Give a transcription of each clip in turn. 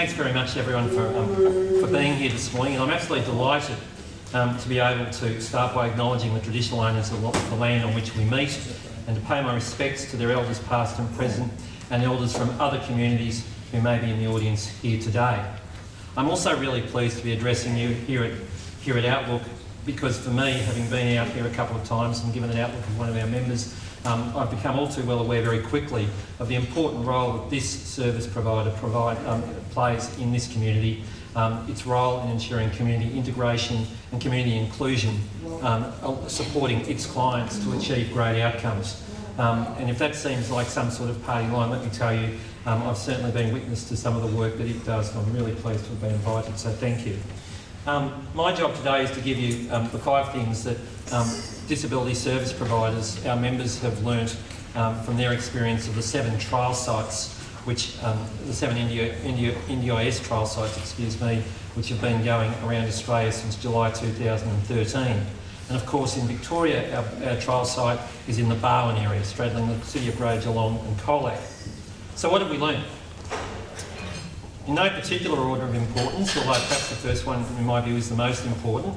Thanks very much everyone for being here this morning, and I'm absolutely delighted to be able to start by acknowledging the traditional owners of the land on which we meet, and to pay my respects to their elders past and present, and elders from other communities who may be in the audience here today. I'm also really pleased to be addressing you here at Outlook, because for me, having been out here a couple of times and given an outlook of one of our members, I've become all too well aware very quickly of the important role that this service provider plays in this community, its role in ensuring community integration and community inclusion, supporting its clients to achieve great outcomes. And if that seems like some sort of party line, let me tell you, I've certainly been witness to some of the work that it does, and I'm really pleased to have been invited, so thank you. My job today is to give you the 5 things that disability service providers, our members, have learnt from their experience of the 7 trial sites, which the 7 NDIS trial sites, which have been going around Australia since July 2013. And of course in Victoria, our trial site is in the Barwon area, straddling the city of Grey, Geelong and Colac. So what have we learned? In no particular order of importance, although perhaps the first one in my view is the most important.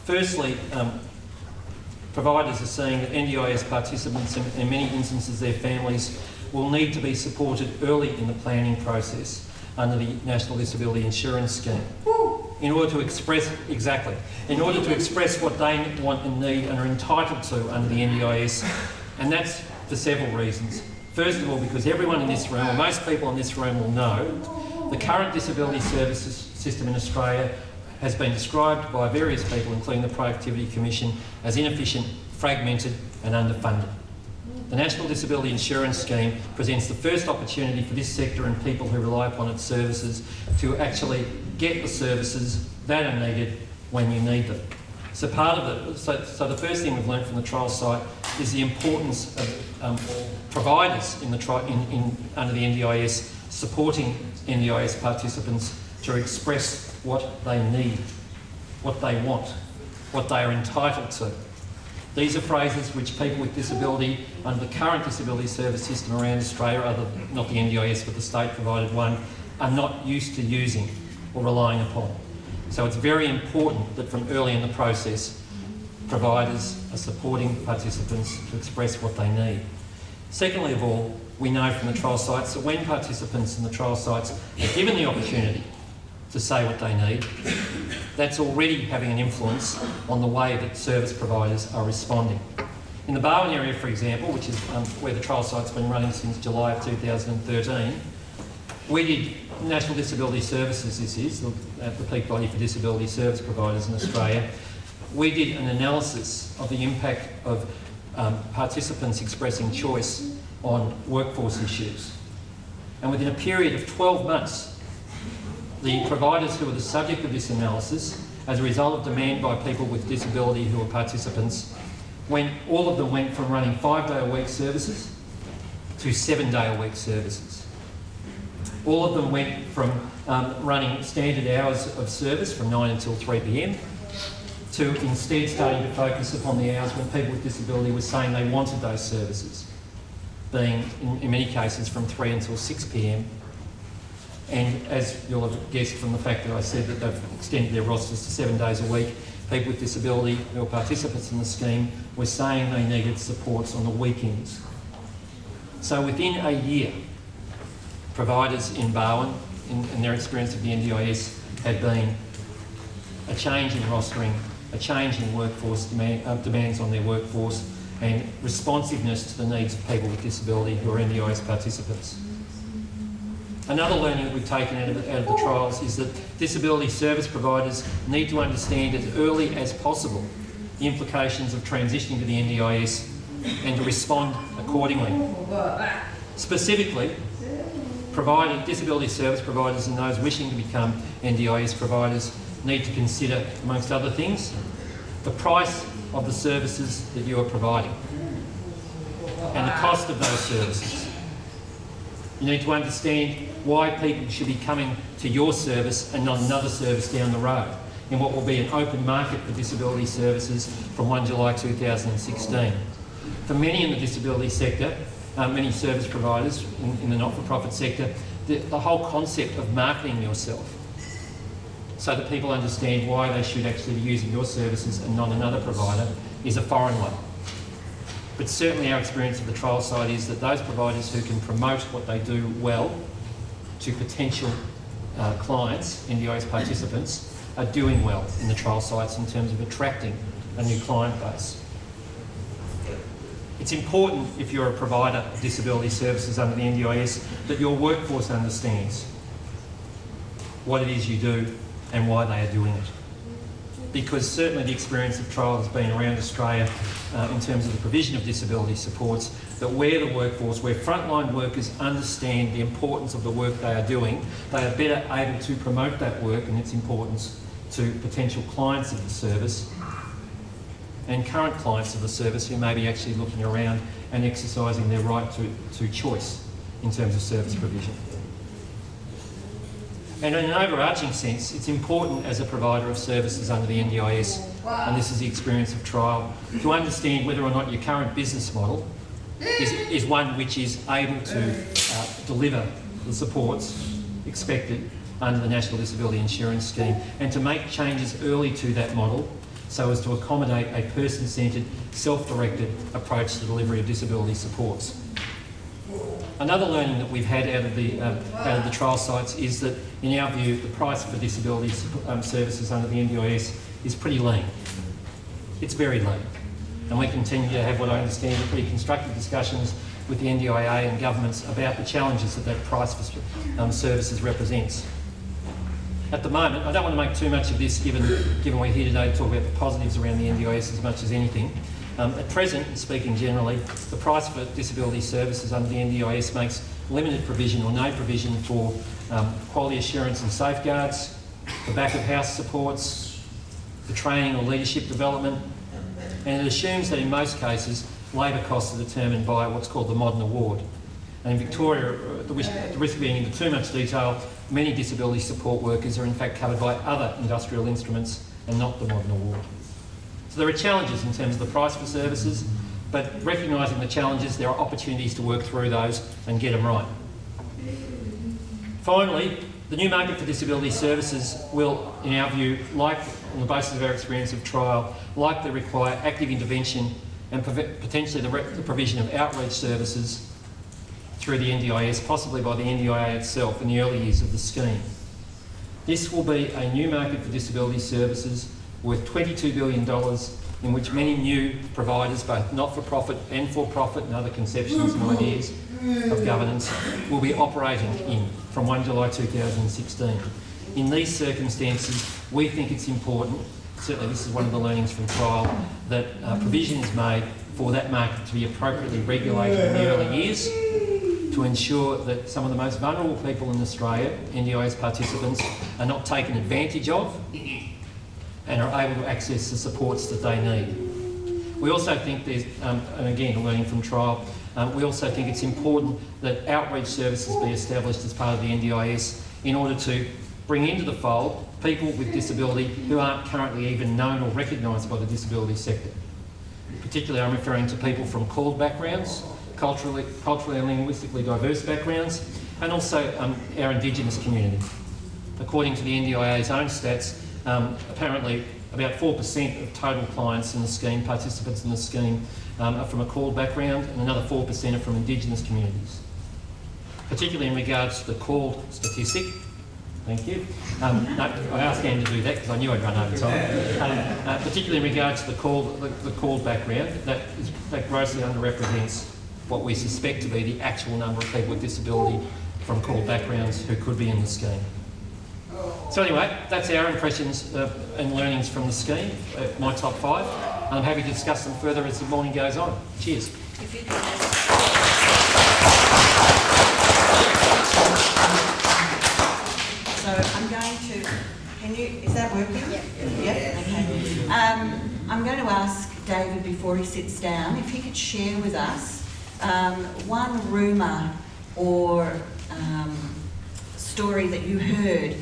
Firstly, providers are seeing that NDIS participants and in many instances their families will need to be supported early in the planning process under the National Disability Insurance Scheme in order to express what they want and need and are entitled to under the NDIS, and that's for several reasons. First of all, because everyone in this room, or most people in this room, will know the current disability services system in Australia has been described by various people, including the Productivity Commission, as inefficient, fragmented and underfunded. The National Disability Insurance Scheme presents the first opportunity for this sector and people who rely upon its services to actually get the services that are needed when you need them. So so the first thing we've learned from the trial site is the importance of providers under the NDIS supporting NDIS participants to express what they need, what they want, what they are entitled to. These are phrases which people with disability under the current disability service system around Australia, not the NDIS but the state provided one, are not used to using or relying upon. So it's very important that from early in the process, providers are supporting participants to express what they need. Secondly of all, we know from the trial sites that when participants in the trial sites are given the opportunity to say what they need, that's already having an influence on the way that service providers are responding. In the Barwon area, for example, which is where the trial site's been running since July of 2013, we did National Disability Services, this is the peak body for disability service providers in Australia. We did an analysis of the impact of participants expressing choice on workforce issues. And within a period of 12 months, the providers who were the subject of this analysis, as a result of demand by people with disability who were participants, all of them went from running 5-day-a-week services to 7-day-a-week services. All of them went from running standard hours of service from 9 until 3 p.m. to instead starting to focus upon the hours when people with disability were saying they wanted those services, being in many cases from 3 until 6 p.m. And as you'll have guessed from the fact that I said that they've extended their rosters to 7 days a week, people with disability who are participants in the scheme were saying they needed supports on the weekends. So within a year, providers in Barwon, in their experience of the NDIS, had been a change in rostering, a change in workforce demands on their workforce, and responsiveness to the needs of people with disability who are NDIS participants. Another learning that we've taken out of the trials is that disability service providers need to understand as early as possible the implications of transitioning to the NDIS and to respond accordingly. Specifically, disability service providers and those wishing to become NDIS providers need to consider, amongst other things, the price of the services that you are providing and the cost of those services. You need to understand why people should be coming to your service and not another service down the road in what will be an open market for disability services from 1 July 2016. For many in the disability sector, many service providers in the not-for-profit sector, the whole concept of marketing yourself so that people understand why they should actually be using your services and not another provider is a foreign one. But certainly our experience of the trial side is that those providers who can promote what they do well to potential clients, NDIS participants, are doing well in the trial sites in terms of attracting a new client base. It's important, if you're a provider of disability services under the NDIS, that your workforce understands what it is you do and why they are doing it. Because certainly the experience of trial has been around Australia in terms of the provision of disability supports, that where the workforce, where frontline workers understand the importance of the work they are doing, they are better able to promote that work and its importance to potential clients of the service and current clients of the service who may be actually looking around and exercising their right to choice in terms of service provision. And in an overarching sense, it's important as a provider of services under the NDIS, and this is the experience of trial, to understand whether or not your current business model is one which is able to deliver the supports expected under the National Disability Insurance Scheme, and to make changes early to that model so as to accommodate a person-centred, self-directed approach to delivery of disability supports. Another learning that we've had out of the trial sites is that, in our view, the price for disability services under the NDIS is pretty lean. It's very lean. And we continue to have what I understand are pretty constructive discussions with the NDIA and governments about the challenges that price for services represents. At the moment, I don't want to make too much of this given we're here today to talk about the positives around the NDIS as much as anything. At present, and speaking generally, the price for disability services under the NDIS makes limited provision or no provision for quality assurance and safeguards, the back-of-house supports, the training or leadership development, and it assumes that in most cases, labour costs are determined by what's called the modern award. And in Victoria, at the risk of being into too much detail, many disability support workers are in fact covered by other industrial instruments and not the modern award. So there are challenges in terms of the price for services, but recognising the challenges, there are opportunities to work through those and get them right. Finally, the new market for disability services will, in our view, like on the basis of our experience of trial, likely require active intervention and potentially the provision of outreach services through the NDIS, possibly by the NDIA itself in the early years of the scheme. This will be a new market for disability services worth $22 billion, in which many new providers, both not-for-profit and for-profit and other conceptions and ideas of governance, will be operating in from 1 July 2016. In these circumstances, we think it's important, certainly this is one of the learnings from trial, that provision is made for that market to be appropriately regulated in the early years to ensure that some of the most vulnerable people in Australia, NDIS participants, are not taken advantage of and are able to access the supports that they need. We also think there's, and again, learning from trial, we also think it's important that outreach services be established as part of the NDIS in order to bring into the fold people with disability who aren't currently even known or recognised by the disability sector. Particularly, I'm referring to people from CALD backgrounds, culturally and linguistically diverse backgrounds, and also our Indigenous community. According to the NDIA's own stats, apparently about 4% of total clients in the scheme, participants in the scheme, are from a CALD background, and another 4% are from Indigenous communities. Particularly in regards to the CALD statistic, thank you. No, I asked Anne to do that because I knew I'd run over time. Particularly in regards to the CALD background, that grossly underrepresents what we suspect to be the actual number of people with disability from CALD backgrounds who could be in the scheme. So anyway, that's our impressions and learnings from the scheme, my top 5. And I'm happy to discuss them further as the morning goes on. Cheers. So I'm going to, is that working? Yep. Okay. I'm going to ask David, before he sits down, if he could share with us one rumour or story that you heard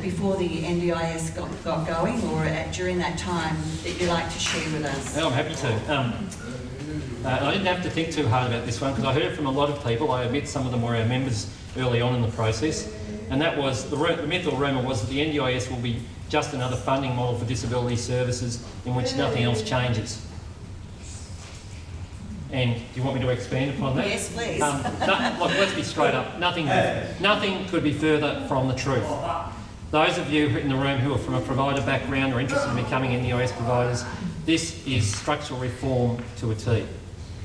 before the NDIS got going, or during that time, that you'd like to share with us. Well, I'm happy to. I didn't have to think too hard about this one because I heard it from a lot of people. I admit some of them were our members early on in the process, and that was, the myth or rumour was that the NDIS will be just another funding model for disability services in which nothing else changes. And do you want me to expand upon that? Yes, please. Look, let's be straight up. Nothing could be further from the truth. Those of you in the room who are from a provider background or interested in becoming NDIS providers, this is structural reform to a T.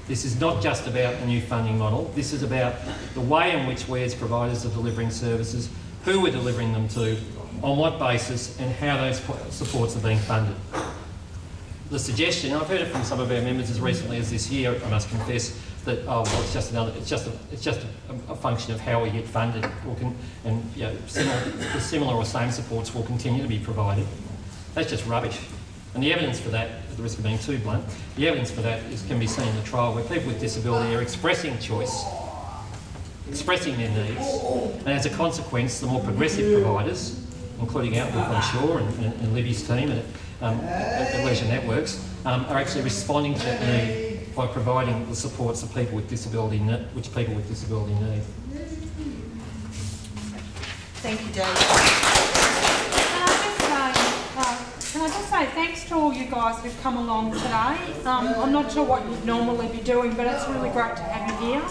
This is not just about a new funding model. This is about the way in which we as providers are delivering services, who we're delivering them to, on what basis, and how those supports are being funded. The suggestion, I've heard it from some of our members as recently as this year, I must confess, that it's just a function of how we get funded, and you know, similar or same supports will continue to be provided. That's just rubbish. And the evidence for that, at the risk of being too blunt, the evidence for that can be seen in the trial where people with disability are expressing choice, expressing their needs, and as a consequence, the more progressive providers, including Outlook, I'm sure, and Libby's team at Leisure Networks, are actually responding to that need by providing the supports that people with disability need. Thank you, David. Can I just say thanks to all you guys who've come along today. I'm not sure what you'd normally be doing, but it's really great to have you here.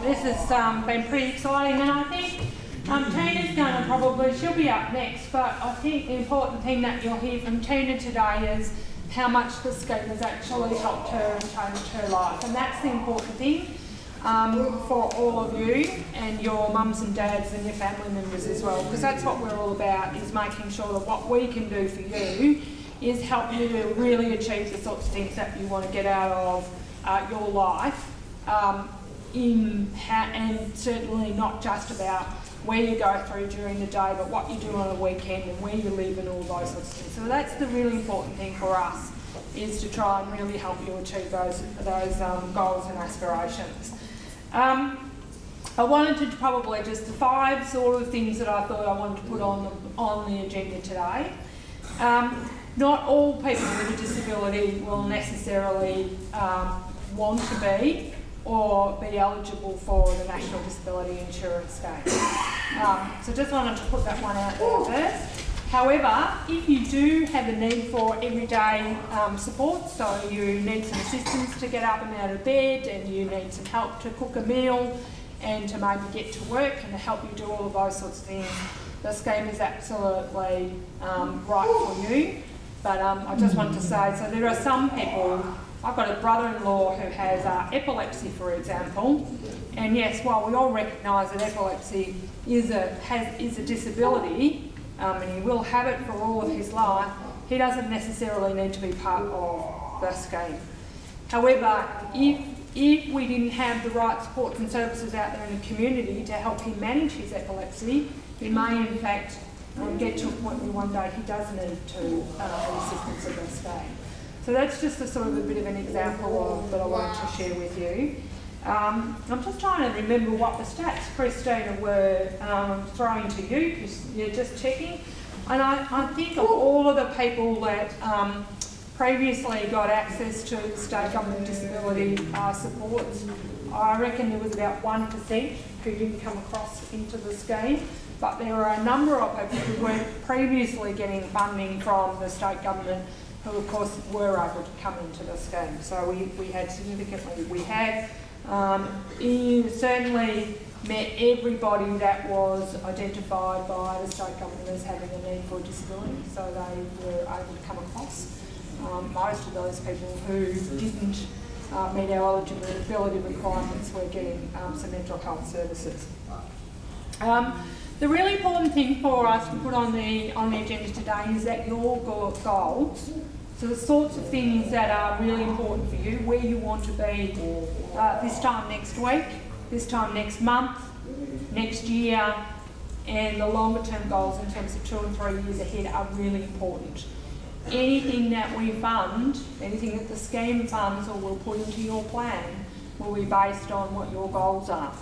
This has been pretty exciting, and I think Tina's going to probably, she'll be up next, but I think the important thing that you'll hear from Tina today is how much the scheme has actually helped her and changed her life, and that's the important thing for all of you and your mums and dads and your family members as well, because that's what we're all about, is making sure that what we can do for you is help you to really achieve the sorts of things that you want to get out of your life, and certainly not just about where you go through during the day, but what you do on a weekend and where you live and all those sorts of things. So that's the really important thing for us, is to try and really help you achieve those goals and aspirations. I wanted to probably just the 5 sort of things that I thought I wanted to put on the agenda today. Not all people with a disability will necessarily want to be or be eligible for the National Disability Insurance Scheme. So just wanted to put that one out there first. However, if you do have a need for everyday support, so you need some assistance to get up and out of bed, and you need some help to cook a meal and to maybe get to work and to help you do all of those sorts of things, the scheme is absolutely right for you. But I just wanted to say, so there are some people, I've got a brother-in-law who has epilepsy, for example, and yes, while we all recognise that epilepsy is a disability, and he will have it for all of his life, he doesn't necessarily need to be part of the scheme. However, if we didn't have the right supports and services out there in the community to help him manage his epilepsy, he may in fact get to a point where one day he does need to the assistance of the scheme. So that's just a sort of a bit of an example that I wanted to share with you. I'm just trying to remember what the stats, Christina, were throwing to you, because you're just checking. And I think of all of the people that previously got access to the state government disability supports, I reckon there was about 1% who didn't come across into the scheme. But there were a number of people who weren't previously getting funding from the state government who, of course, were able to come into the scheme. So we had significantly, certainly met everybody that was identified by the state government as having a need for a disability, so they were able to come across. Most of those people who didn't meet our eligibility requirements were getting some mental health services. The really important thing for us to put on the agenda today is that your goals, so the sorts of things that are really important for you, where you want to be this time next week, this time next month, next year, and the longer term goals in terms of 2 and 3 years ahead are really important. Anything that we fund, anything that the scheme funds or will put into your plan will be based on what your goals are.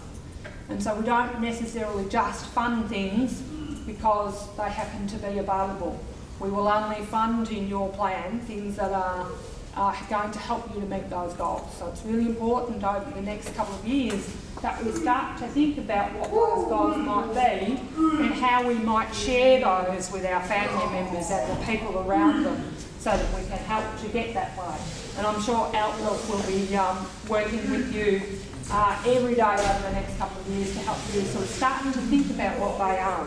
And so we don't necessarily just fund things because they happen to be available. We will only fund in your plan things that are going to help you to meet those goals. So it's really important over the next couple of years that we start to think about what those goals might be and how we might share those with our family members and the people around them so that we can help to get that way. And I'm sure Outlook will be working with you every day over the next couple of years to help you sort of starting to think about what they are.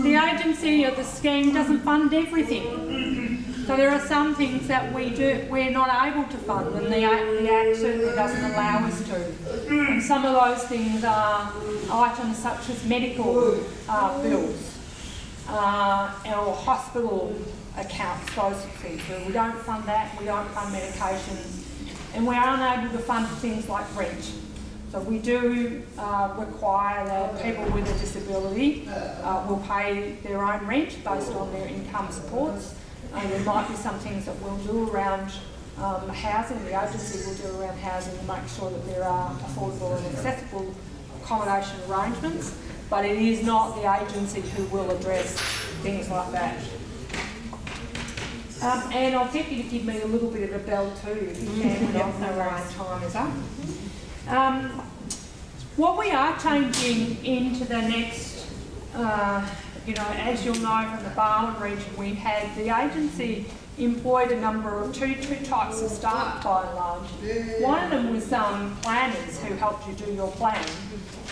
The agency or the scheme doesn't fund everything. So there are some things that we're not able to fund, and the Act certainly doesn't allow us to. And some of those things are items such as medical bills or hospital accounts, those sort of things. Where we don't fund that, we don't fund medications, and we're unable to fund things like rent. So we do require that people with a disability will pay their own rent based on their income supports. There might be some things that we'll do around housing, the agency will do around housing to make sure that there are affordable and accessible accommodation arrangements, but it is not the agency who will address things like that. And I'll get you to give me a little bit of a bell too, if you can, when our time is up. What we are changing into the next, as you'll know from the Barwon region, we've had the agency employed a number of two types of staff by and large. One of them was planners who helped you do your plan,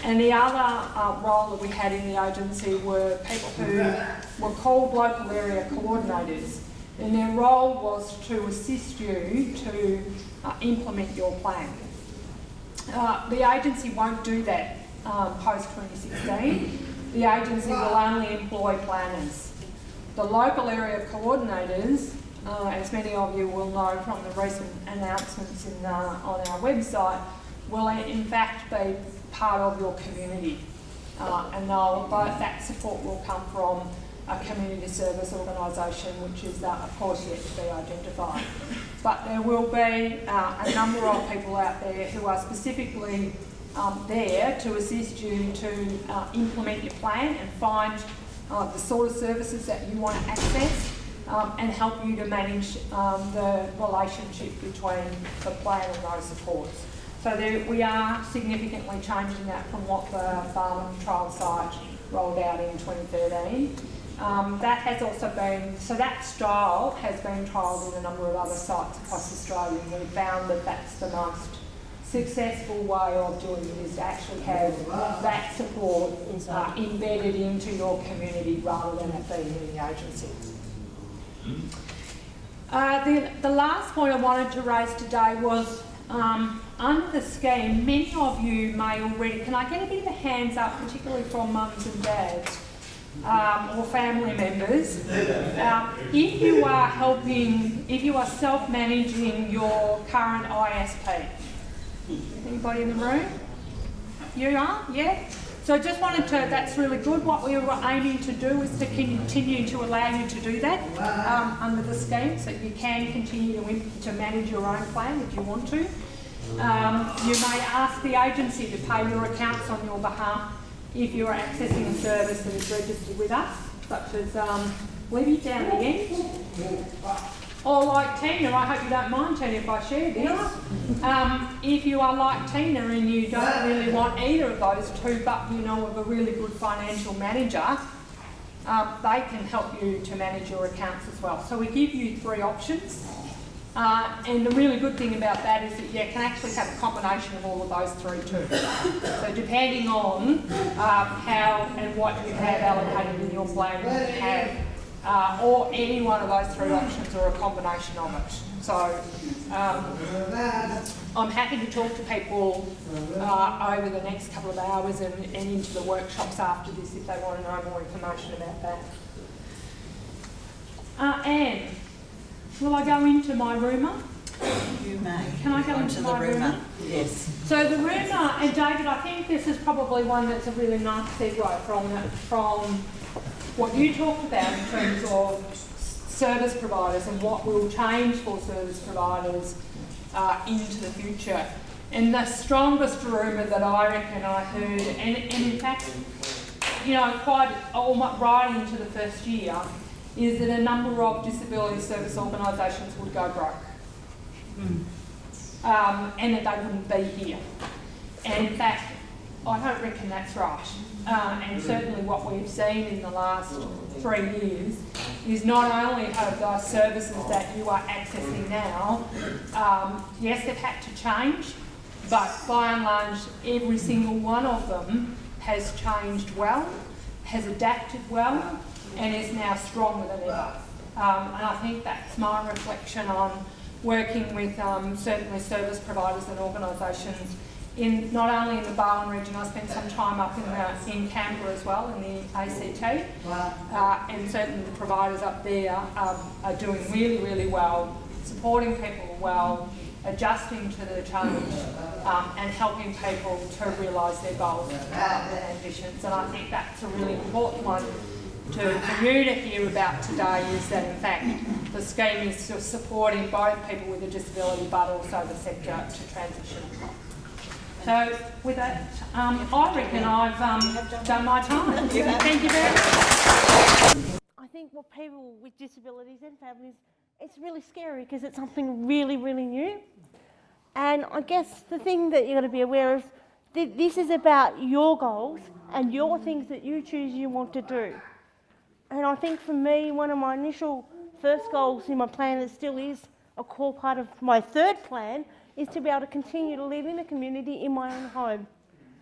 and the other role that we had in the agency were people who were called local area coordinators, and their role was to assist you to implement your plan. The agency won't do that post-2016. The agency will only employ planners. The local area coordinators, as many of you will know from the recent announcements on our website, will in fact be part of your community. And that support will come from a community service organisation, which is, of course, yet to be identified. But there will be a number of people out there who are specifically there to assist you to implement your plan and find the sort of services that you want to access and help you to manage the relationship between the plan and those supports. So we are significantly changing that from what the Barwon trial site rolled out in 2013. That has also been, so that style has been trialled in a number of other sites across Australia, and we found that that's the most successful way of doing it, is to actually have that support embedded into your community rather than it being in the agency. The last point I wanted to raise today was under the scheme, many of you may already, can I get a bit of a hands up, particularly from mums and dads, or family members, if you are self-managing your current ISP. Anybody in the room? You are? Yeah? So I just wanted to, that's really good. What we were aiming to do is to continue to allow you to do that under the scheme, so you can continue to manage your own plan if you want to. You may ask the agency to pay your accounts on your behalf if you're accessing a service that is registered with us, such as Libby down the end. Or like Tina, I hope you don't mind, Tina, if I share this. If you are like Tina and you don't really want either of those two, but you know of a really good financial manager, they can help you to manage your accounts as well. So we give you 3 options. And the really good thing about that is that you can actually have a combination of all of those 3 too. So depending on how and what you have allocated in your plan, you can have or any one of those 3 options or a combination of it. So I'm happy to talk to people over the next couple of hours and into the workshops after this if they want to know more information about that. Anne, will I go into my rumour? You may. Can I go into my rumour? Yes. So the rumour, and David, I think this is probably one that's a really nice segue from what you talked about in terms of service providers and what will change for service providers into the future. And the strongest rumour that I reckon I heard, and in fact, you know, quite almost right into the first year, is that a number of disability service organisations would go broke. And that they wouldn't be here. And in fact, I don't reckon that's right. And certainly what we've seen in the last 3 years is not only have the services that you are accessing now, yes, they've had to change, but by and large, every single one of them has changed well, has adapted well, and is now stronger than ever. And I think that's my reflection on working with certainly service providers and organisations in not only in the Barwon region. I spent some time up in Canberra as well, in the ACT, and certainly the providers up there are doing really, really well, supporting people well, adjusting to the challenge, and helping people to realise their goals and ambitions. And I think that's a really important one for you to hear about today, is that in fact the scheme is supporting both people with a disability but also the sector to transition across. So with that, I reckon I've done my time. Thank you very much. I think what people with disabilities and families, it's really scary because it's something really, really new. And I guess the thing that you've got to be aware of, this is about your goals and your things that you choose you want to do. And I think for me, one of my initial first goals in my plan, that still is a core part of my third plan, is to be able to continue to live in the community in my own home.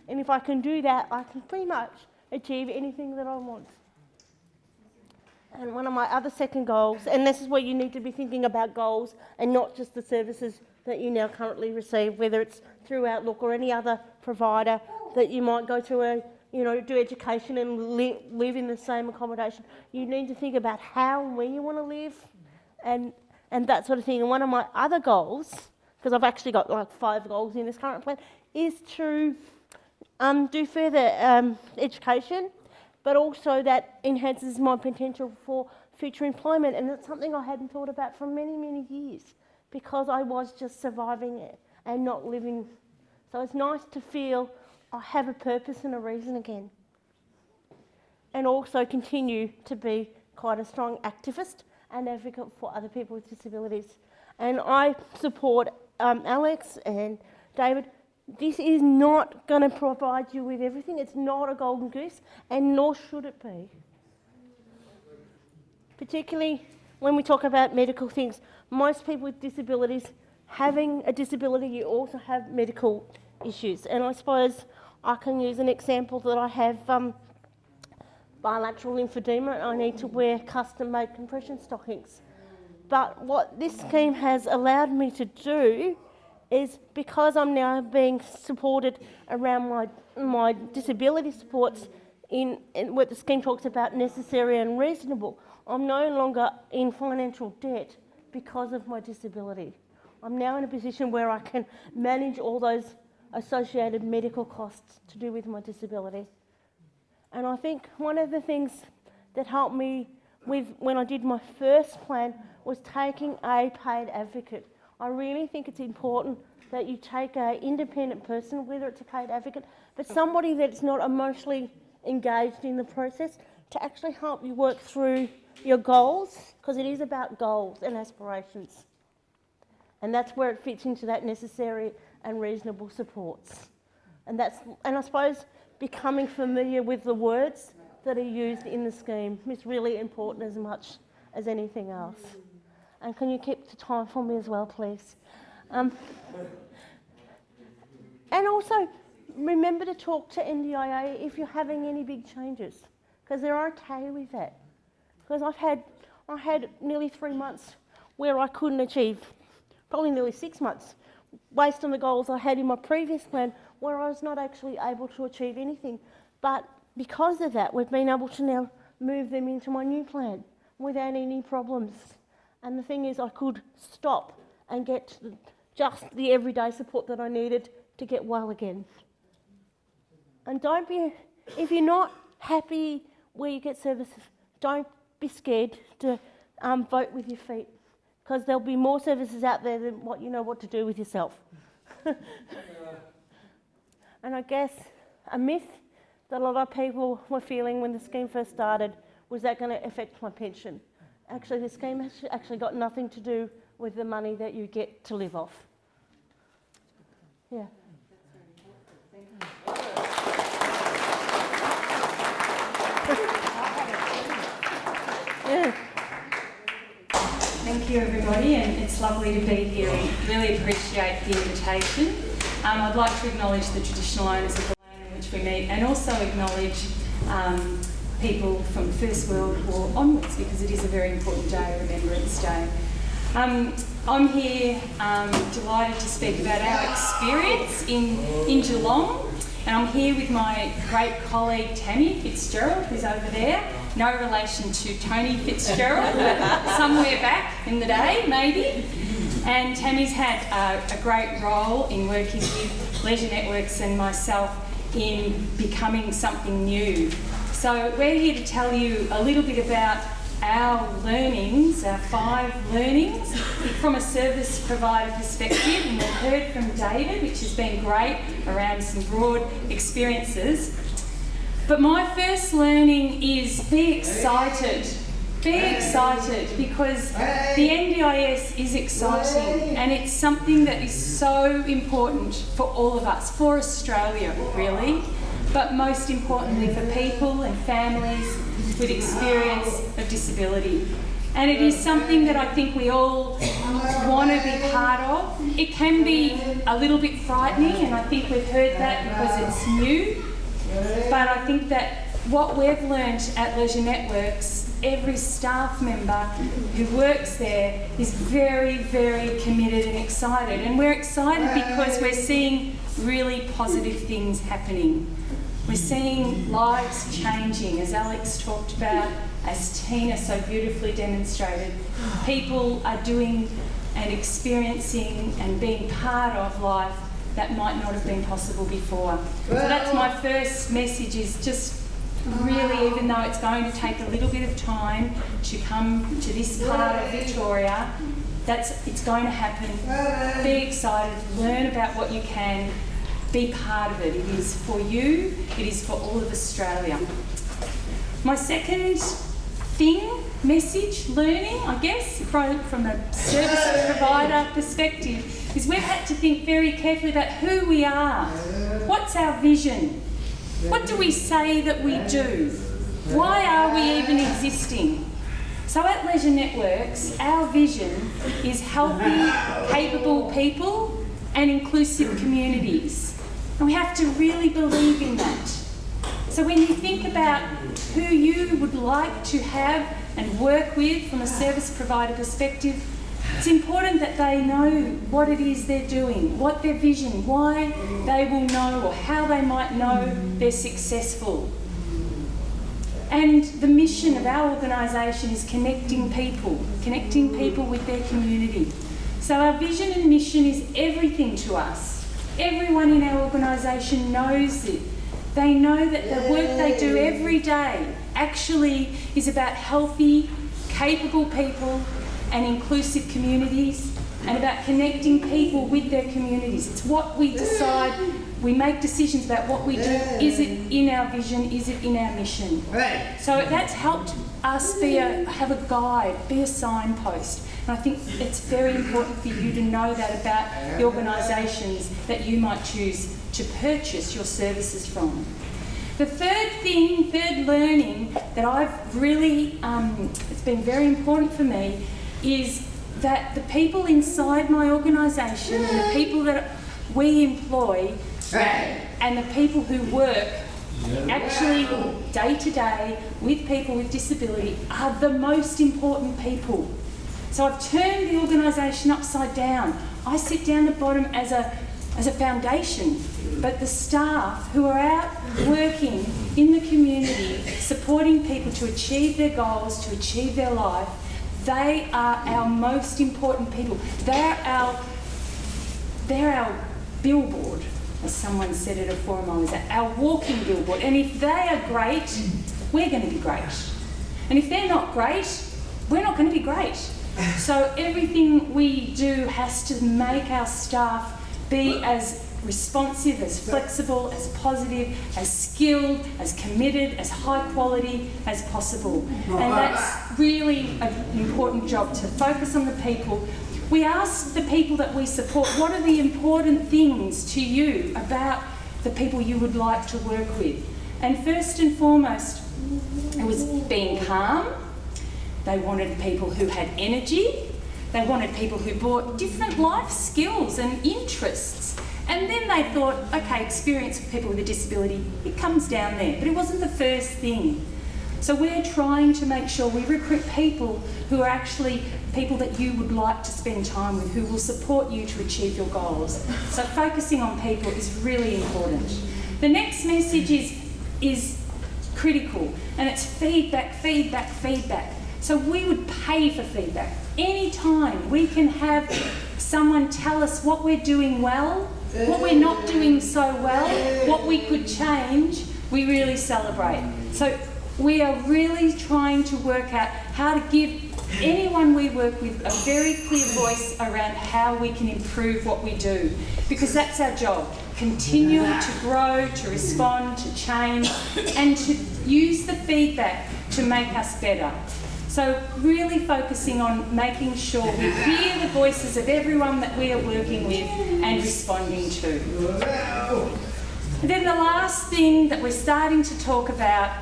And if I can do that, I can pretty much achieve anything that I want. And one of my other second goals, and this is where you need to be thinking about goals and not just the services that you now currently receive, whether it's through Outlook or any other provider that you might go to do education and live in the same accommodation. You need to think about how and where you want to live and that sort of thing. And one of my other goals, because I've actually got like 5 goals in this current plan, is to do further education, but also that enhances my potential for future employment. And it's something I hadn't thought about for many, many years because I was just surviving it and not living. So it's nice to feel I have a purpose and a reason again. And also continue to be quite a strong activist and advocate for other people with disabilities. And I support Alex and David. This is not going to provide you with everything. It's not a golden goose, and nor should it be. Particularly when we talk about medical things, most people with disabilities, having a disability, you also have medical issues. And I suppose I can use an example that I have bilateral lymphedema. I need to wear custom-made compression stockings. But what this scheme has allowed me to do is, because I'm now being supported around my disability supports in what the scheme talks about necessary and reasonable, I'm no longer in financial debt because of my disability. I'm now in a position where I can manage all those associated medical costs to do with my disability. And I think one of the things that helped me when I did my first plan was taking a paid advocate. I really think it's important that you take an independent person, whether it's a paid advocate, but somebody that's not emotionally engaged in the process, to actually help you work through your goals, because it is about goals and aspirations. And that's where it fits into that necessary and reasonable supports. And I suppose becoming familiar with the words that are used in the scheme is really important as much as anything else. And can you keep the time for me as well, please? And also, remember to talk to NDIA if you're having any big changes, because they're okay with that. Because I had nearly 3 months where I couldn't achieve, probably nearly 6 months, based on the goals I had in my previous plan, where I was not actually able to achieve anything. But because of that, we've been able to now move them into my new plan without any problems. And the thing is, I could stop and get just the everyday support that I needed to get well again. And if you're not happy where you get services, don't be scared to vote with your feet, because there'll be more services out there than what you know what to do with yourself. And I guess a myth that a lot of people were feeling when the scheme first started was that going to affect my pension. Actually, the scheme has actually got nothing to do with the money that you get to live off. Yeah. Yeah. Thank you, everybody, and it's lovely to be here and really appreciate the invitation. I'd like to acknowledge the traditional owners of the land in which we meet and also acknowledge people from the First World War onwards, because it is a very important day, Remembrance Day. I'm here delighted to speak about our experience in Geelong, and I'm here with my great colleague Tammy Fitzgerald, who's over there. No relation to Tony Fitzgerald, but somewhere back in the day, maybe. And Tammy's had a great role in working with Leisure Networks and myself in becoming something new. So we're here to tell you a little bit about our learnings, our 5 learnings from a service provider perspective. And we've heard from David, which has been great, around some broad experiences. But my first learning is be excited. Be excited, because the NDIS is exciting and it's something that is so important for all of us, for Australia really, but most importantly for people and families with experience of disability. And it is something that I think we all want to be part of. It can be a little bit frightening, and I think we've heard that because it's new. But I think that what we've learnt at Leisure Networks, every staff member who works there is very, very committed and excited. And we're excited because we're seeing really positive things happening. We're seeing lives changing, as Alex talked about, as Tina so beautifully demonstrated. People are doing and experiencing and being part of life that might not have been possible before. So that's my first message, is just really, even though it's going to take a little bit of time to come to this part of Victoria, it's going to happen. Be excited, learn about what you can, be part of it. It is for you, it is for all of Australia. My second message, learning, I guess, from a service provider perspective, is we've had to think very carefully about who we are. What's our vision? What do we say that we do? Why are we even existing? So at Leisure Networks, our vision is healthy, capable people and inclusive communities. And we have to really believe in that. So when you think about who you would like to have and work with from a service provider perspective, it's important that they know what it is they're doing, what their vision, why they will know or how they might know they're successful. And the mission of our organisation is connecting people with their community. So our vision and mission is everything to us. Everyone in our organisation knows it. They know that the work they do every day actually is about healthy, capable people and inclusive communities, and about connecting people with their communities. It's what we decide. We make decisions about what we do. Is it in our vision? Is it in our mission? So that's helped us have a guide, be a signpost. And I think it's very important for you to know that about the organisations that you might choose to purchase your services from. The third learning that I've really, it's been very important for me, is that the people inside my organisation and the people that we employ and the people who work actually day to day with people with disability are the most important people. So I've turned the organisation upside down. I sit down the bottom as a foundation, but the staff who are out working in the community, supporting people to achieve their goals, to achieve their life, they are our most important people. They're our billboard, as someone said at a forum I was at, our walking billboard. And if they are great, we're going to be great. And if they're not great, we're not going to be great. So everything we do has to make our staff be as responsive, as flexible, as positive, as skilled, as committed, as high quality as possible. And that's really an important job, to focus on the people. We ask the people that we support, what are the important things to you about the people you would like to work with? And first and foremost, it was being calm. They wanted people who had energy. They wanted people who brought different life skills and interests. And then they thought, okay, experience with people with a disability, it comes down there. But it wasn't the first thing. So we're trying to make sure we recruit people who are actually people that you would like to spend time with, who will support you to achieve your goals. So focusing on people is really important. The next message is critical, and it's feedback, feedback, feedback. So we would pay for feedback. Anytime we can have someone tell us what we're doing well, what we're not doing so well, what we could change, we really celebrate. So we are really trying to work out how to give anyone we work with a very clear voice around how we can improve what we do, because that's our job. Continue to grow, to respond, to change, and to use the feedback to make us better. So really focusing on making sure we hear the voices of everyone that we are working with and responding to. And then the last thing that we're starting to talk about,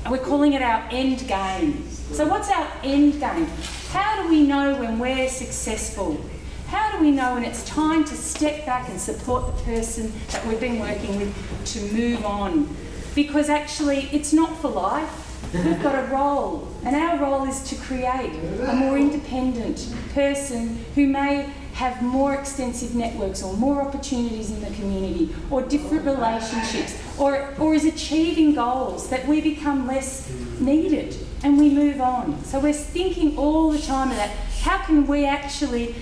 we're calling it our end game. So what's our end game? How do we know when we're successful? How do we know when it's time to step back and support the person that we've been working with to move on? Because actually it's not for life. We've got a role, and our role is to create a more independent person who may have more extensive networks or more opportunities in the community, or different relationships, or is achieving goals that we become less needed and we move on. So we're thinking all the time about how can we actually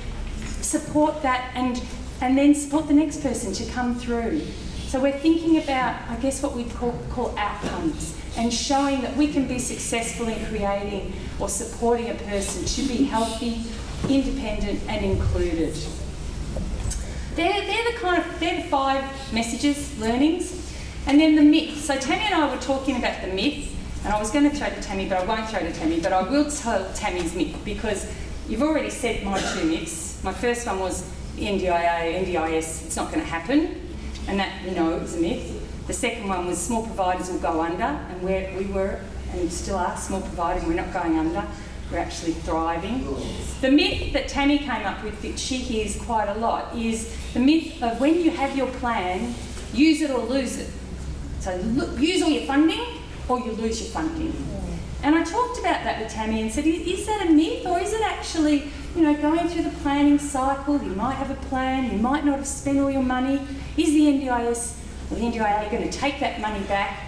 support that and then support the next person to come through. So we're thinking about, I guess, what we call outcomes, and showing that we can be successful in creating or supporting a person to be healthy, independent and included. They're the 5 messages, learnings. And then the myth. So Tammy and I were talking about the myth, and I was going to throw to Tammy, but I won't throw to Tammy, but I will tell Tammy's myth, because you've already said my 2 myths. My first one was the NDIA, NDIS, it's not going to happen, and that, you know, it was a myth. The second one was small providers will go under, and we were, and still are, small providers, we're not going under, we're actually thriving. The myth that Tammy came up with, that she hears quite a lot, is the myth of when you have your plan, use it or lose it. So use all your funding or you lose your funding. And I talked about that with Tammy and said, is that a myth, or is it actually, you know, going through the planning cycle, you might have a plan, you might not have spent all your money, is the NDIS or the NDIA going to take that money back?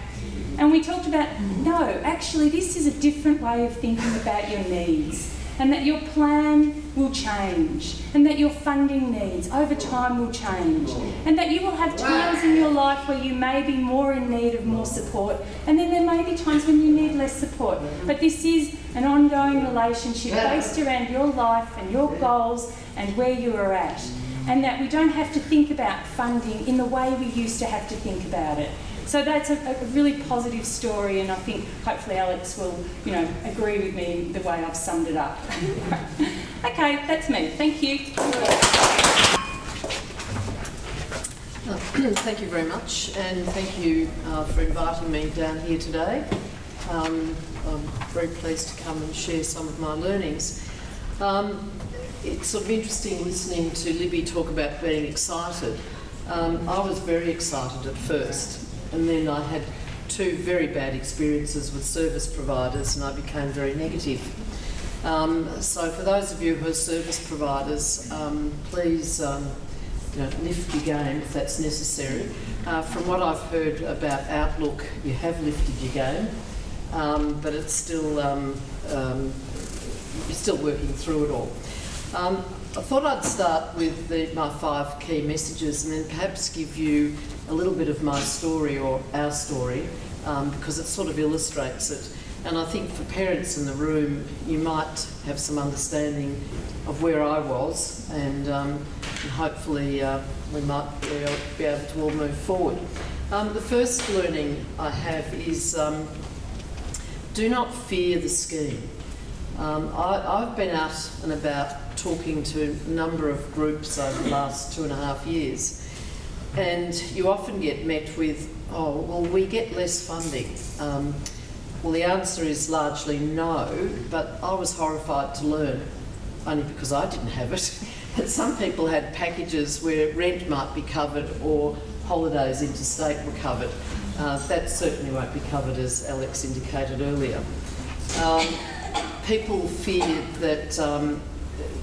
And we talked about, no, actually this is a different way of thinking about your needs, and that your plan will change, and that your funding needs over time will change, and that you will have times in your life where you may be more in need of more support, and then there may be times when you need less support. But this is an ongoing relationship based around your life and your goals and where you are at, and that we don't have to think about funding in the way we used to have to think about it. So that's a really positive story, and I think hopefully Alex will, you know, agree with me in the way I've summed it up. Okay, that's me. Thank you. Thank you very much, and thank you for inviting me down here today. I'm very pleased to come and share some of my learnings. It's sort of interesting listening to Libby talk about being excited. I was very excited at first, and then I had 2 very bad experiences with service providers, and I became very negative. So for those of you who are service providers, please you know, lift your game if that's necessary. From what I've heard about Outlook, you have lifted your game, but it's still you're still working through it all. I thought I'd start with my 5 key messages, and then perhaps give you a little bit of my story, or our story, because it sort of illustrates it. And I think for parents in the room, you might have some understanding of where I was, and and hopefully we might be able to all move forward. The first learning I have is do not fear the scheme. I've been out and about talking to a number of groups over the last 2.5 years, and you often get met with, oh, well, we get less funding. Well, the answer is largely no, but I was horrified to learn, only because I didn't have it, that some people had packages where rent might be covered or holidays interstate were covered. That certainly won't be covered, as Alex indicated earlier. People feared that,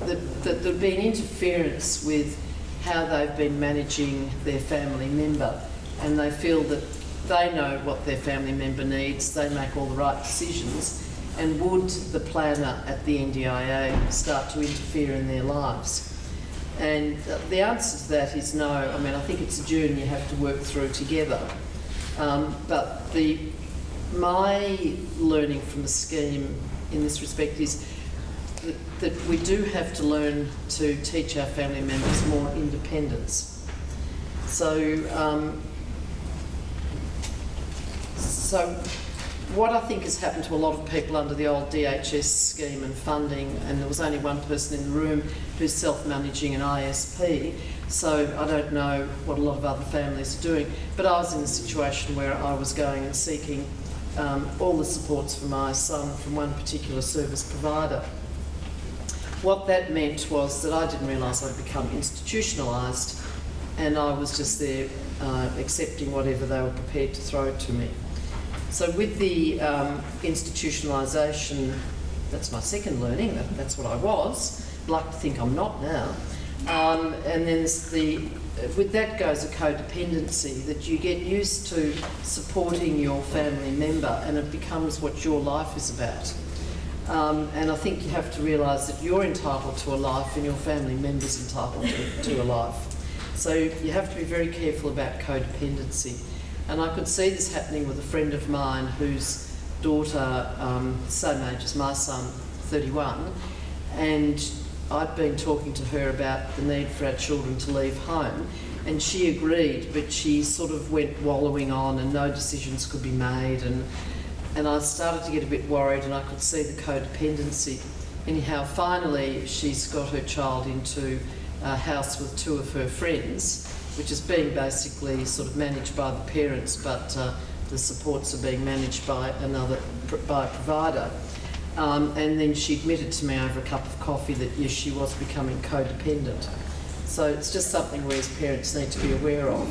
that there'd be an interference with how they've been managing their family member, and they feel that they know what their family member needs, they make all the right decisions, and would the planner at the NDIA start to interfere in their lives? And the answer to that is no. I mean, I think it's a journey you have to work through together. But my learning from the scheme in this respect is that we do have to learn to teach our family members more independence. So what I think has happened to a lot of people under the old DHS scheme and funding, and there was only one person in the room who's self-managing an ISP, so I don't know what a lot of other families are doing, but I was in a situation where I was going and seeking all the supports for my son from one particular service provider. What that meant was that I didn't realise I'd become institutionalised, and I was just there accepting whatever they were prepared to throw to me. So with the institutionalisation, that's my second learning, that's what I was. I'd like to think I'm not now. And then with that goes a codependency, that you get used to supporting your family member and it becomes what your life is about. And I think you have to realise that you're entitled to a life and your family member's entitled to a life. So you have to be very careful about codependency. And I could see this happening with a friend of mine whose daughter, same age as my son, 31, and I'd been talking to her about the need for our children to leave home, and she agreed, but she sort of went wallowing on and no decisions could be made, and I started to get a bit worried, and I could see the codependency. Anyhow, finally she's got her child into a house with 2 of her friends, which is being basically sort of managed by the parents, but the supports are being managed by a provider. And then she admitted to me over a cup of coffee that yes, she was becoming codependent. So it's just something we as parents need to be aware of.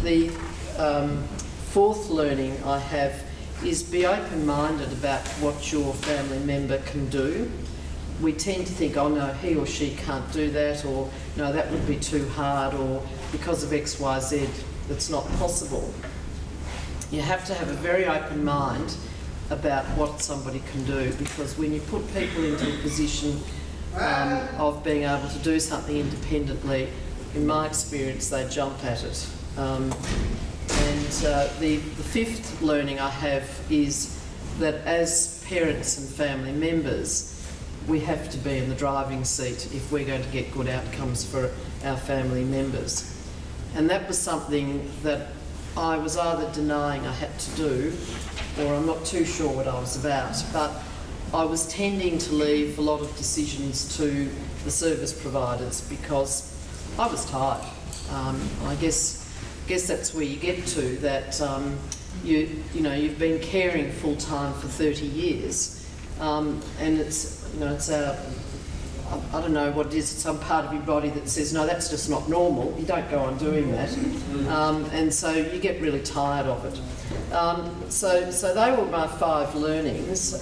The fourth learning I have is be open-minded about what your family member can do. We tend to think, oh no, he or she can't do that, or no, that would be too hard, or because of X, Y, Z, it's not possible. You have to have a very open mind about what somebody can do, because when you put people into a position of being able to do something independently, in my experience, they jump at it. The fifth learning I have is that as parents and family members, we have to be in the driving seat if we're going to get good outcomes for our family members. And that was something that I was either denying I had to do, or I'm not too sure what I was about, but I was tending to leave a lot of decisions to the service providers because I was tired. I guess that's where you get to, that you know, you've been caring full time for 30 years, and it's I don't know what it is, some part of your body that says, no, that's just not normal, you don't go on doing that. And so you get really tired of it. So they were my 5 learnings.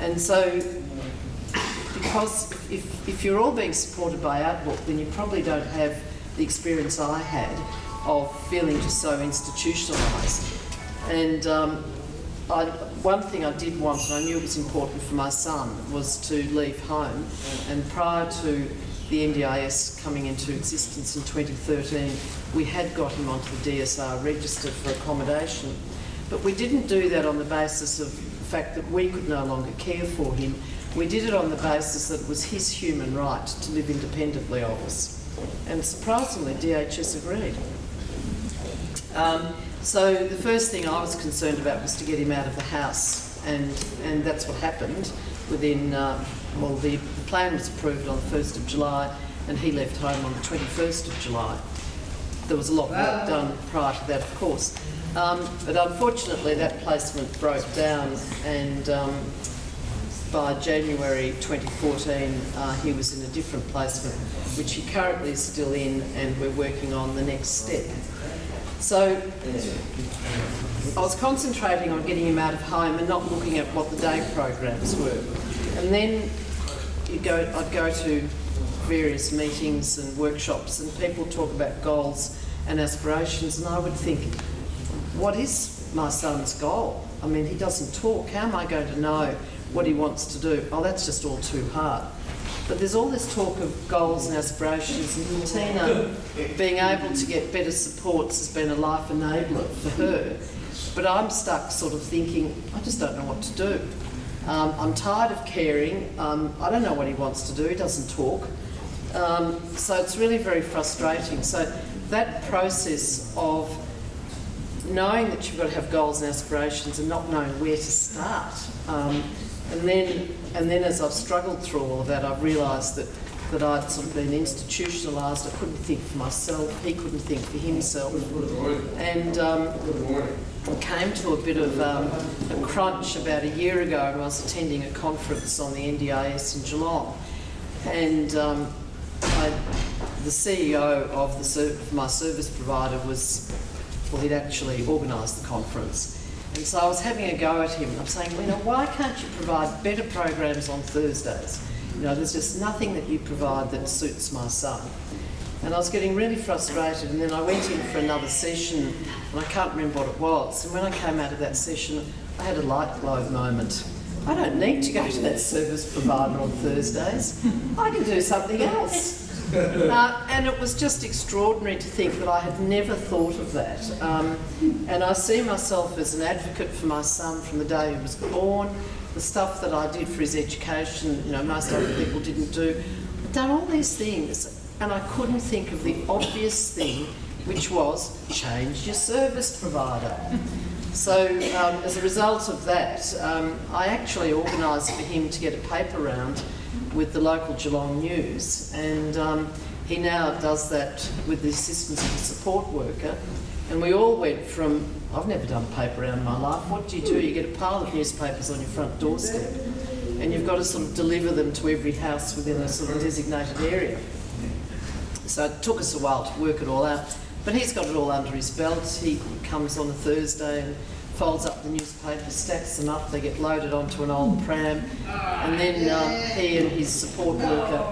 And so, because if you're all being supported by Outlook, then you probably don't have the experience I had of feeling just so institutionalised. And one thing I did want, and I knew it was important for my son, was to leave home. And prior to the NDIS coming into existence in 2013, we had got him onto the DSR register for accommodation. But we didn't do that on the basis of the fact that we could no longer care for him. we did it on the basis that it was his human right to live independently of us. And surprisingly, DHS agreed. So the first thing I was concerned about was to get him out of the house, and that's what happened. Within, well, the plan was approved on the 1st of July, and he left home on the 21st of July. There was a lot of work done prior to that, of course. But unfortunately, that placement broke down, and by January 2014, he was in a different placement, which he currently is still in, and we're working on the next step. So I was concentrating on getting him out of home and not looking at what the day programs were. And then I'd go to various meetings and workshops, and people talk about goals and aspirations, and I would think, what is my son's goal? I mean, he doesn't talk. How am I going to know what he wants to do? Oh, that's just all too hard. But there's all this talk of goals and aspirations, and Tina being able to get better supports has been a life enabler for her. But I'm stuck sort of thinking, I just don't know what to do. I'm tired of caring. I don't know what he wants to do. He doesn't talk. So it's really very frustrating. So that process of knowing that you've got to have goals and aspirations and not knowing where to start. And then as I've struggled through all of that, I've realised that I'd sort of been institutionalised. I couldn't think for myself. He couldn't think for himself. And I came to a bit of a crunch about a year ago, and I was attending a conference on the NDIS in Geelong. And the CEO of my service provider was, well, he'd actually organised the conference. And so I was having a go at him. I'm saying, well, why can't you provide better programs on Thursdays? There's just nothing that you provide that suits my son. And I was getting really frustrated, and then I went in for another session, and I can't remember what it was. And when I came out of that session, I had a light bulb moment. I don't need to go to that service provider on Thursdays. I can do something else. And it was just extraordinary to think that I had never thought of that. And I see myself as an advocate for my son from the day he was born. The stuff that I did for his education, most other people didn't do. I've done all these things, and I couldn't think of the obvious thing, which was change your service provider. So as a result of that, I actually organised for him to get a paper round with the local Geelong News, and he now does that with the assistance of a support worker. And we all went from, I've never done a paper round in my life. What do? You get a pile of newspapers on your front doorstep, and you've got to sort of deliver them to every house within a sort of designated area. So it took us a while to work it all out, but he's got it all under his belt. He comes on a Thursday and folds up the newspapers, stacks them up, they get loaded onto an old pram, and then he and his support worker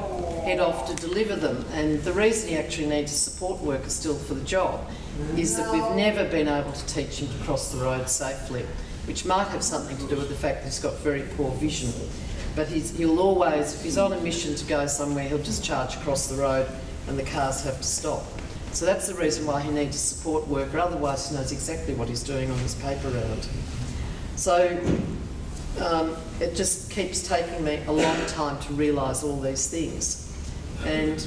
head off to deliver them. And the reason he actually needs a support worker still for the job is that we've never been able to teach him to cross the road safely, which might have something to do with the fact that he's got very poor vision. But he'll always, if he's on a mission to go somewhere, he'll just charge across the road and the cars have to stop. So that's the reason why he needs a support worker, otherwise he knows exactly what he's doing on his paper round. So it just keeps taking me a long time to realise all these things. And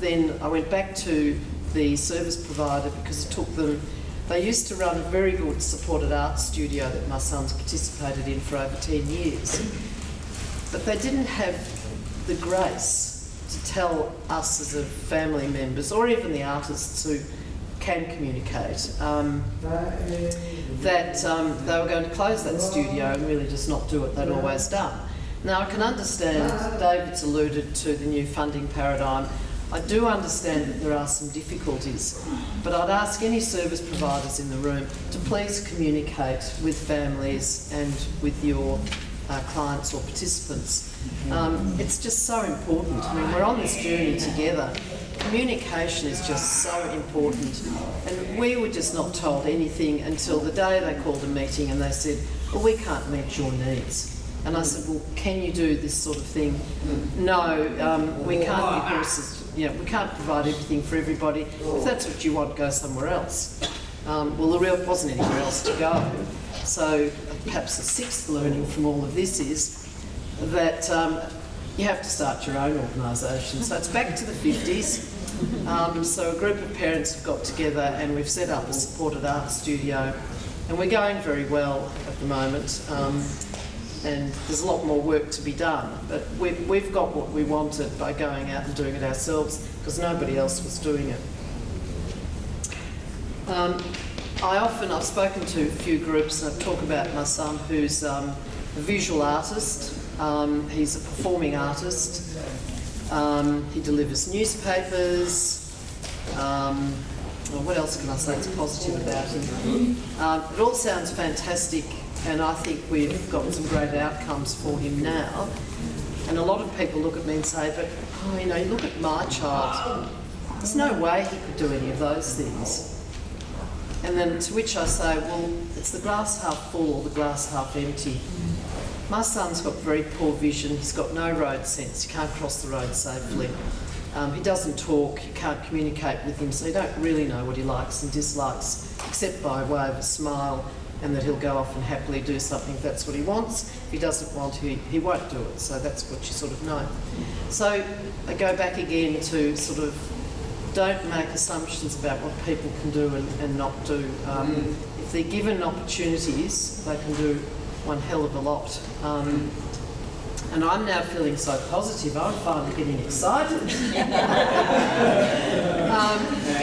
then I went back to the service provider because it took them, they used to run a very good supported art studio that my son's participated in for over 10 years. But they didn't have the grace to tell us as a family members, or even the artists who can communicate, that they were going to close that studio and really just not do what they'd always done. Now I can understand, David's alluded to the new funding paradigm. I do understand that there are some difficulties, but I'd ask any service providers in the room to please communicate with families and with your clients or participants. It's just so important. I mean, we're on this journey together. Communication is just so important. And we were just not told anything until the day they called a meeting and they said, well, we can't meet your needs. And I said, well, can you do this sort of thing? No, we can't because we can't provide everything for everybody. If that's what you want, go somewhere else. Well, there wasn't anywhere else to go. So perhaps the sixth learning from all of this is that you have to start your own organisation. So it's back to the 50s. So a group of parents have got together and we've set up a supported art studio, and we're going very well at the moment. And there's a lot more work to be done, but we've got what we wanted by going out and doing it ourselves, because nobody else was doing it. I've spoken to a few groups, and I talk about my son, who's a visual artist. He's a performing artist. He delivers newspapers. Well, what else can I say that's positive about him? It all sounds fantastic, and I think we've got some great outcomes for him now. And a lot of people look at me and say, but, oh, you know, you look at my child, there's no way he could do any of those things. And then to which I say, well, it's the glass half full or the glass half empty. My son's got very poor vision, he's got no road sense, he can't cross the road safely. He doesn't talk, you can't communicate with him, so you don't really know what he likes and dislikes, except by way of a smile, and that he'll go off and happily do something if that's what he wants. If he doesn't want to, he won't do it, so that's what you sort of know. So I go back again to sort of, don't make assumptions about what people can do and not do. If they're given opportunities, they can do one hell of a lot. And I'm now feeling so positive, I'm finally getting excited.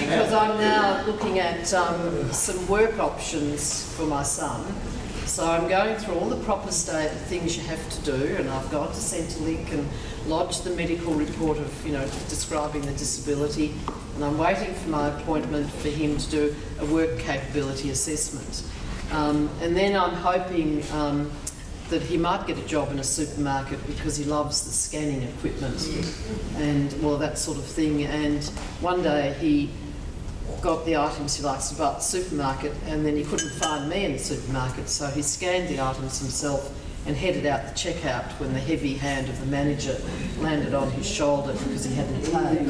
Because I'm now looking at some work options for my son. So I'm going through all the proper things you have to do, and I've gone to Centrelink and lodged the medical report of, you know, describing the disability, and I'm waiting for my appointment for him to do a work capability assessment. And then I'm hoping that he might get a job in a supermarket because he loves the scanning equipment and, well, that sort of thing. And one day he got the items he likes to buy at the supermarket, and then he couldn't find me in the supermarket, so he scanned the items himself and headed out the checkout when the heavy hand of the manager landed on his shoulder because he hadn't paid.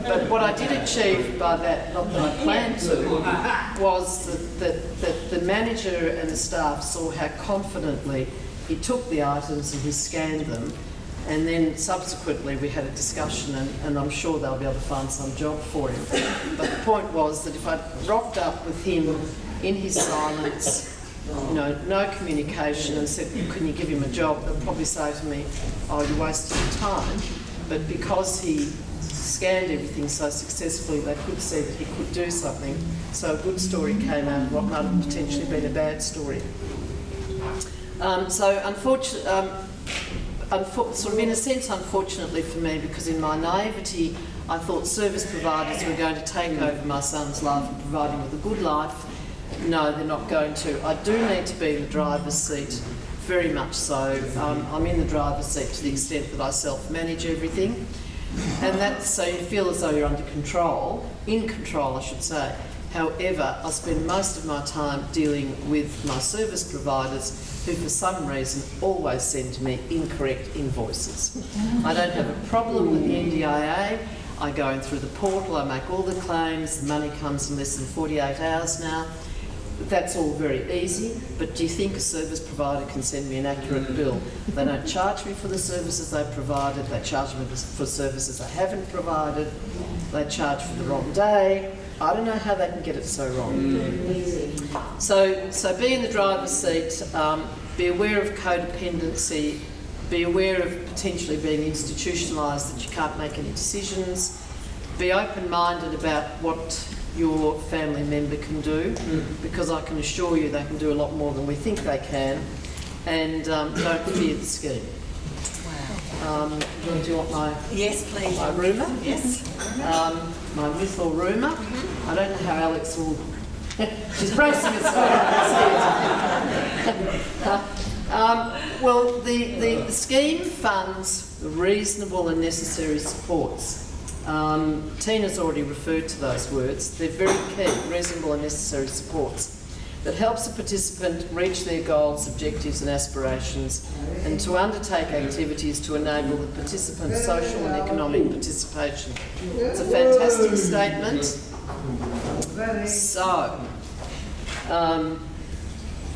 But what I did achieve by that, not that I planned to, was that the manager and the staff saw how confidently he took the items and he scanned them. And then subsequently we had a discussion, and I'm sure they'll be able to find some job for him. But the point was that if I'd rocked up with him in his silence, you know, no communication, and said, can you give him a job, they'll probably say to me, oh, you're wasting your time. But because he scanned everything so successfully, they could see that he could do something. So a good story came out of what might have potentially been a bad story. So unfortunately, sort of in a sense, unfortunately for me, because in my naivety, I thought service providers were going to take over my son's life and provide him with a good life. No, they're not going to. I do need to be in the driver's seat, very much so. I'm in the driver's seat to the extent that I self-manage everything. And that's so you feel as though you're under control, in control I should say. However, I spend most of my time dealing with my service providers who for some reason always send me incorrect invoices. I don't have a problem with the NDIA. I go in through the portal, I make all the claims, the money comes in less than 48 hours now. That's all very easy, but do you think a service provider can send me an accurate bill? They don't charge me for the services they provided, they charge me for services they haven't provided, they charge for the wrong day. I don't know how they can get it so wrong. So be in the driver's seat, be aware of codependency, be aware of potentially being institutionalised, that you can't make any decisions, be open-minded about what your family member can do, because I can assure you they can do a lot more than we think they can, and don't fear the scheme. Wow. Do you want my... Yes, please. My rumour? Yes. My myth or rumour. I don't know how Alex will... She's bracing herself. Well, the scheme funds reasonable and necessary supports. Tina's already referred to those words. They're very key, reasonable and necessary supports, that helps a participant reach their goals, objectives and aspirations, and to undertake activities to enable the participant's social and economic participation. It's a fantastic statement. So,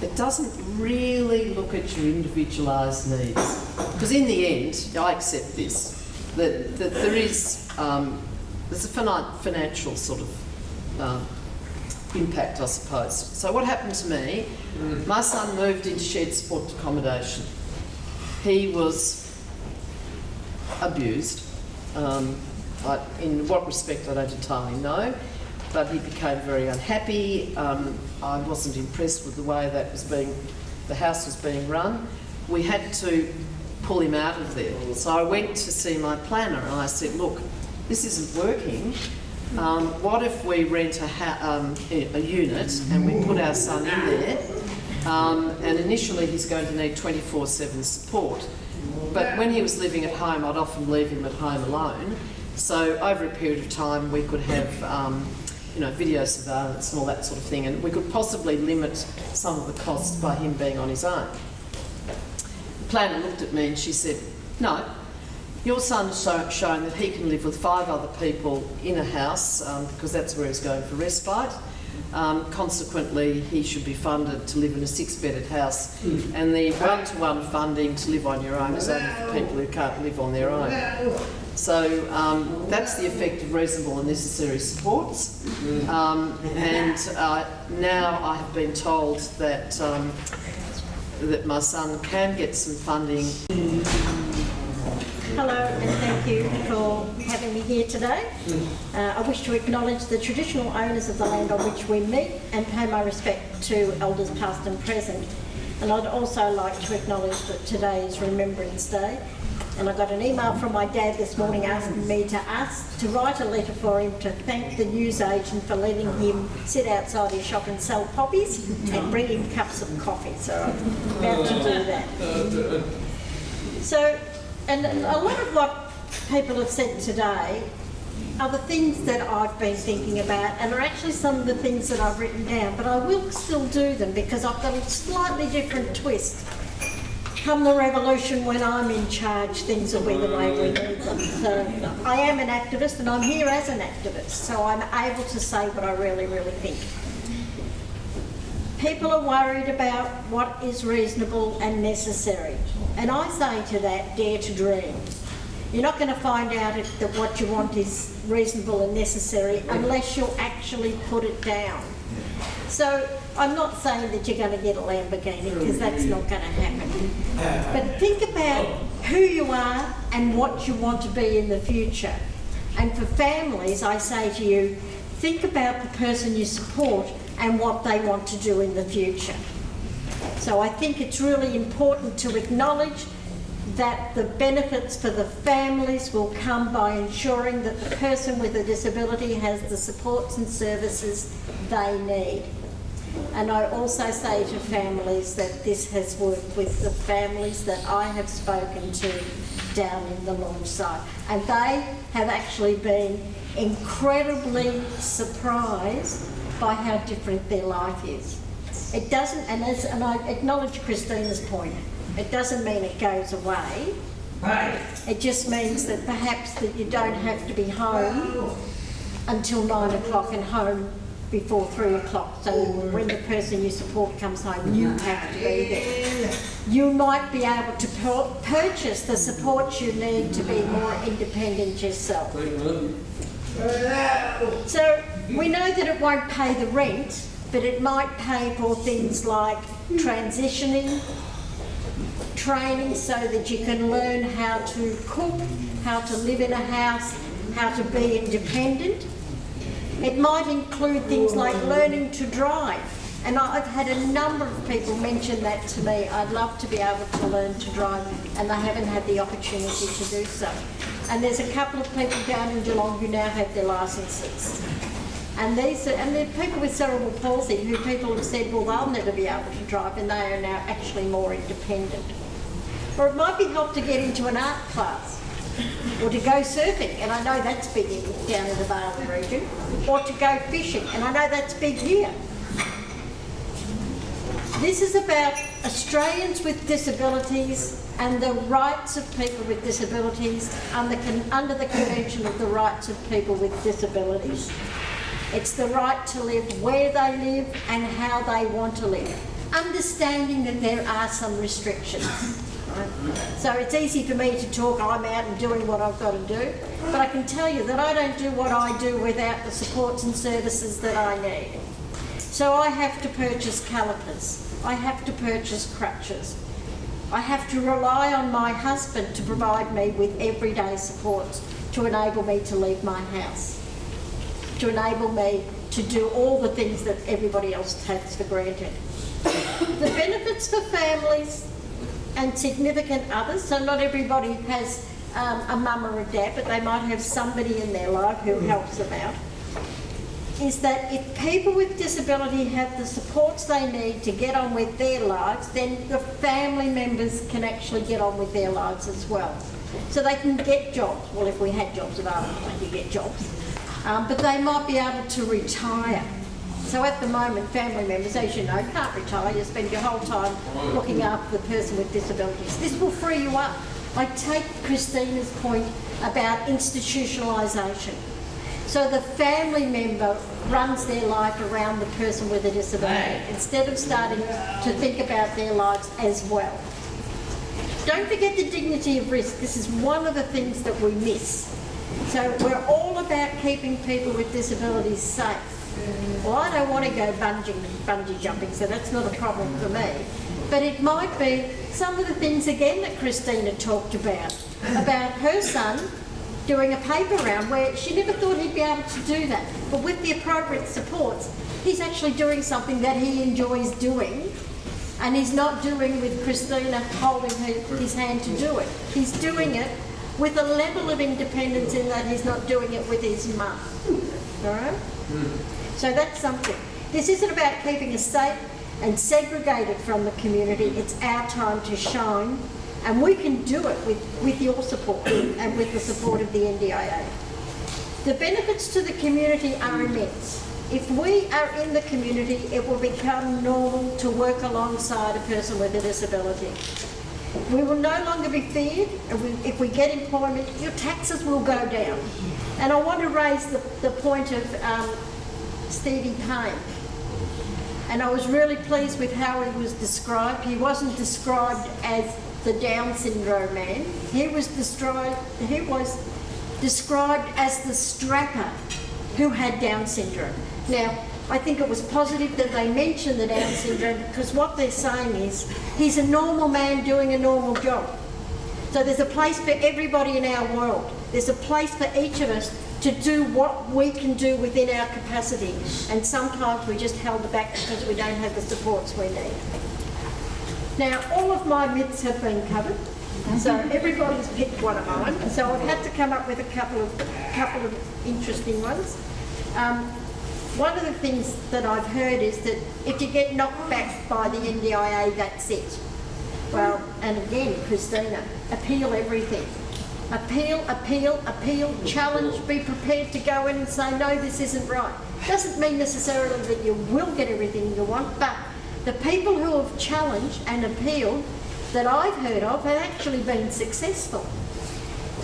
it doesn't really look at your individualised needs. Because in the end, I accept this, that there is there's a financial sort of impact, I suppose. So what happened to me, my son moved into shared support accommodation. He was abused. In what respect I don't entirely know, but he became very unhappy. I wasn't impressed with the way that the house was being run. We had to pull him out of there. So I went to see my planner and I said, look, this isn't working. What if we rent a unit and we put our son in there? And initially he's going to need 24/7 support. But when he was living at home, I'd often leave him at home alone. So over a period of time, we could have, video surveillance and all that sort of thing, and we could possibly limit some of the costs by him being on his own. The planner looked at me and she said, no, your son's shown that he can live with 5 other people in a house because that's where he's going for respite. Consequently, he should be funded to live in a 6-bedded house, and the one-to-one funding to live on your own is only for people who can't live on their own. So that's the effect of reasonable and necessary supports. And now I have been told that that my son can get some funding. Hello and thank you for having me here today. I wish to acknowledge the traditional owners of the land on which we meet and pay my respect to elders past and present. And I'd also like to acknowledge that today is Remembrance Day. And I got an email from my dad this morning asking me to write a letter for him to thank the newsagent for letting him sit outside his shop and sell poppies and bring him cups of coffee. So I'm about to do that. So, and a lot of what people have said today are the things that I've been thinking about and are actually some of the things that I've written down, but I will still do them because I've got a slightly different twist. Come the revolution, when I'm in charge, things will be the way we need them. So I am an activist and I'm here as an activist, so I'm able to say what I really, really think. People are worried about what is reasonable and necessary. And I say to that, dare to dream. You're not going to find out that what you want is reasonable and necessary unless you actually put it down. So I'm not saying that you're going to get a Lamborghini because that's not going to happen. But think about who you are and what you want to be in the future. And for families, I say to you, think about the person you support and what they want to do in the future. So I think it's really important to acknowledge that the benefits for the families will come by ensuring that the person with a disability has the supports and services they need. And I also say to families that this has worked with the families that I have spoken to down in the launch site. And they have actually been incredibly surprised by how different their life is. It doesn't, and I acknowledge Christina's point, it doesn't mean it goes away. It just means that perhaps that you don't have to be home until 9 o'clock and home before 3 o'clock. So when the person you support comes home, you have to be there. You might be able to purchase the support you need to be more independent yourself. So we know that it won't pay the rent, but it might pay for things like transitioning, training so that you can learn how to cook, how to live in a house, how to be independent. It might include things like learning to drive. And I've had a number of people mention that to me. I'd love to be able to learn to drive, and they haven't had the opportunity to do so. And there's a couple of people down in Geelong who now have their licences. And they're people with cerebral palsy who people have said, well, they'll never be able to drive, and they are now actually more independent. Or it might be help to get into an art class, or to go surfing, and I know that's big down in the Vale region, or to go fishing, and I know that's big here. This is about Australians with disabilities and the rights of people with disabilities under the Convention of the Rights of People with Disabilities. It's the right to live where they live and how they want to live. understanding that there are some restrictions. Right? So it's easy for me to talk, I'm out and doing what I've got to do, but I can tell you that I don't do what I do without the supports and services that I need. So I have to purchase calipers, I have to purchase crutches, I have to rely on my husband to provide me with everyday supports to enable me to leave my house, to enable me to do all the things that everybody else takes for granted. The benefits for families and significant others, so not everybody has a mum or a dad, but they might have somebody in their life who helps them out, is that if people with disability have the supports they need to get on with their lives, then the family members can actually get on with their lives as well. So they can get jobs. Well, if we had jobs available, they could get jobs. But they might be able to retire. So at the moment, family members, as you know, can't retire. You spend your whole time looking after the person with disabilities. This will free you up. I take Christina's point about institutionalisation. So the family member runs their life around the person with a disability instead of starting to think about their lives as well. Don't forget the dignity of risk. This is one of the things that we miss. So we're all about keeping people with disabilities safe. Well, I don't want to go bungee jumping, so that's not a problem for me. But it might be some of the things, again, that Christina talked about her son doing a paper round where she never thought he'd be able to do that. But with the appropriate supports, he's actually doing something that he enjoys doing, and he's not doing with Christina holding his hand to do it. He's doing it with a level of independence in that he's not doing it with his mum. All right? So that's something. This isn't about keeping us safe and segregated from the community. It's our time to shine. And we can do it with your support and with the support of the NDIA. The benefits to the community are immense. If we are in the community, it will become normal to work alongside a person with a disability. We will no longer be feared. If we get employment, your taxes will go down. And I want to raise the point of Stevie Payne. And I was really pleased with how he was described. He wasn't described as the Down syndrome man. He was described as the strapper who had Down syndrome. Now, I think it was positive that they mentioned the Down syndrome, because what they're saying is he's a normal man doing a normal job. So there's a place for everybody in our world. There's a place for each of us to do what we can do within our capacity. And sometimes we just held back because we don't have the supports we need. Now, all of my myths have been covered, so everybody's picked one of mine. So I've had to come up with a couple of interesting ones. One of the things that I've heard is that if you get knocked back by the NDIA, that's it. Well, and again, Christina, appeal everything. Appeal, appeal, appeal, challenge, be prepared to go in and say, no, this isn't right. Doesn't mean necessarily that you will get everything you want, but the people who have challenged and appealed that I've heard of have actually been successful.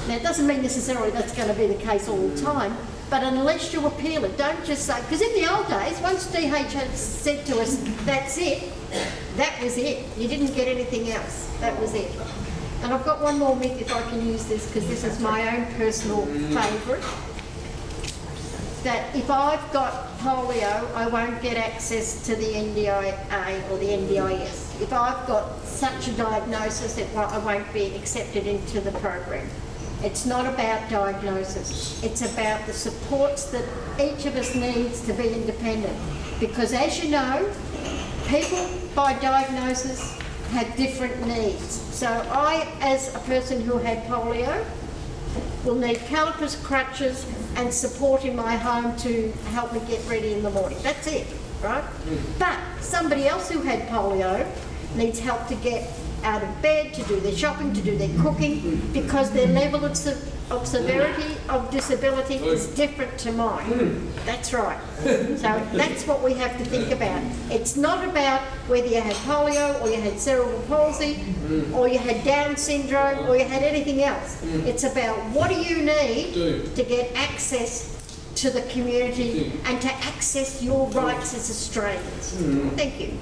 Now, it doesn't mean necessarily that's going to be the case all the time, but unless you appeal it, don't just say, because in the old days, once DH had said to us, that's it, that was it. You didn't get anything else. That was it. And I've got one more myth, if I can use this, because this is my own personal favourite, that if I've got polio, I won't get access to the NDIA or the NDIS. If I've got such a diagnosis, I won't be accepted into the program. It's not about diagnosis. It's about the supports that each of us needs to be independent. Because as you know, people by diagnosis have different needs. So I, as a person who had polio, will need calipers, crutches and support in my home to help me get ready in the morning. That's it, right? But somebody else who had polio needs help to get out of bed, to do their shopping, to do their cooking, because their level of severity of disability is different to mine. That's right. So that's what we have to think about. It's not about whether you had polio or you had cerebral palsy or you had Down syndrome or you had anything else. It's about what do you need to get access to the community and to access your rights as Australians. Thank you.